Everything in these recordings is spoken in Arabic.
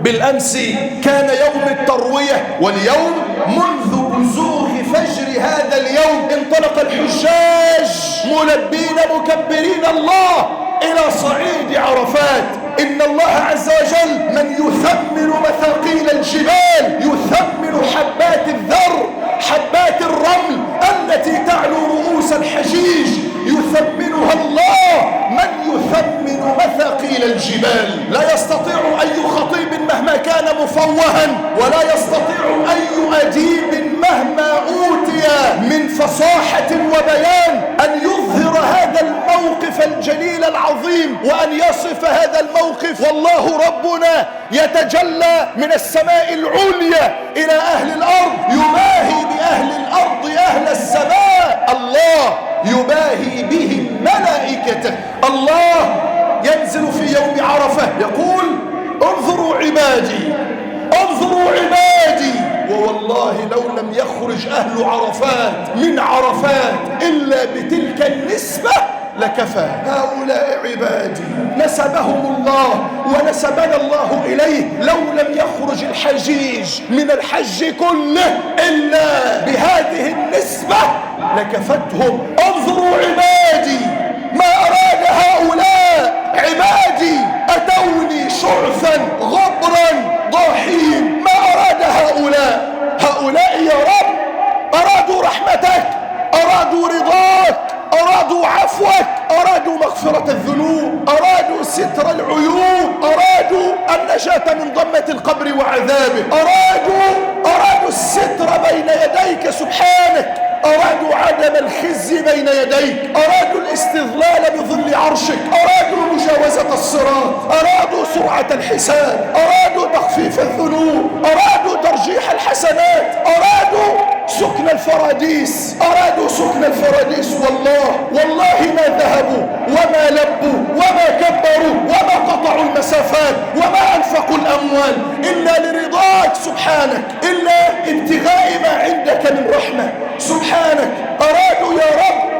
بالأمس كان يوم التروية، واليوم منذ بزوغ فجر هذا اليوم انطلق الحجاج ملبين مكبرين الله إلى صعيد عرفات. إن الله عز وجل من يثمن مثاقيل الجبال، يثمن حبات الذر، حبات الرمل التي تعلو رؤوس الحجيج، يثمنها الله. من يثمن مثاقيل الجبال؟ لا يستطيع أي خطيب مهما كان مفوها، ولا يستطيع أي أديب مهما أوتي من فصاحة وبيان أن يظهر هذا الموقف الجليل العظيم وأن يصف هذا الموقف. والله ربنا يتجلى من السماء العليا إلى أهل الأرض، يباهي بأهل الأرض أهل السماء. الله يباهي بهم ملائكته. الله ينزل في يوم عرفة يقول: انظروا عبادي، انظروا عبادي. ووالله لو لم يخرج أهل عرفات من عرفات إلا بتلك النسبة لكفى. هؤلاء عبادي نسبهم الله ونسبنا الله إليه. لو لم يخرج الحجيج من الحج كله إلا بهذه النسبة لكفتهم. انظروا عبادي، ما أراد هؤلاء عبادي أتوني شعثا غبرا ضاحين. ما أراد هؤلاء؟ هؤلاء يا رب أرادوا رحمتك، أرادوا رضاك، أرادوا عفوك، أرادوا مغفرة الذنوب، أرادوا ستر العيوب، أرادوا النجاة من ضمة القبر وعذابه، أرادوا الستر بين يديك سبحانك، أرادوا عدم الخزي بين يديك، أرادوا الاستظلال بظل عرشك، أرادوا مجاوزة الصراط، أرادوا سرعة الحساب، أرادوا تخفيف الذنوب، أرادوا ترجيح الحسنات، أرادوا سكن الفراديس، أرادوا سكن الفراديس. والله ما ذهبوا وما لبوا وما كبروا وما قطعوا المسافات وما أنفقوا الأموال إلا لرضاك سبحانك، إلا ابتغاء ما عندك من رحمة سبحانك. أرادوا يا رب،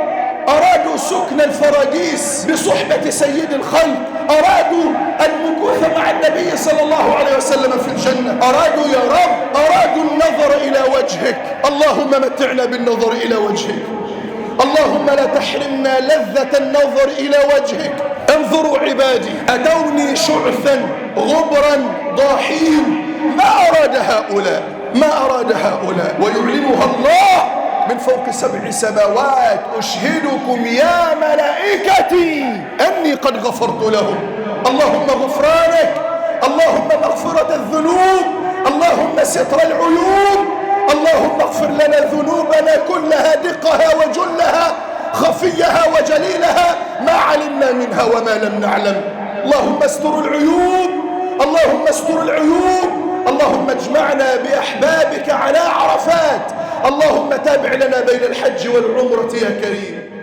أرادوا سكن الفراديس بصحبة سيد الخلق، أرادوا المكوث مع النبي صلى الله عليه وسلم في الجنة، أرادوا يا رب، أرادوا النظر إلى وجهك. اللهم متعنا بالنظر إلى وجهك، اللهم لا تحرمنا لذة النظر إلى وجهك. انظروا عبادي أتوني شعثا غبرا ضاحين. ما أراد هؤلاء، ما أراد هؤلاء. ويعلمها الله من فوق 7 سماوات: أشهدكم يا ملائكتي أني قد غفرت لهم. اللهم غفرانك، اللهم مغفرة الذنوب، اللهم ستر العيوب، اللهم اغفر لنا ذنوبنا كلها دقها وجلها، خفيها وجليلها، ما علمنا منها وما لم نعلم. اللهم استر العيوب، اللهم استر العيوب. اللهم اجمعنا بأحبابك على عرفات. اللهم تابع لنا بين الحج والعمرة يا كريم.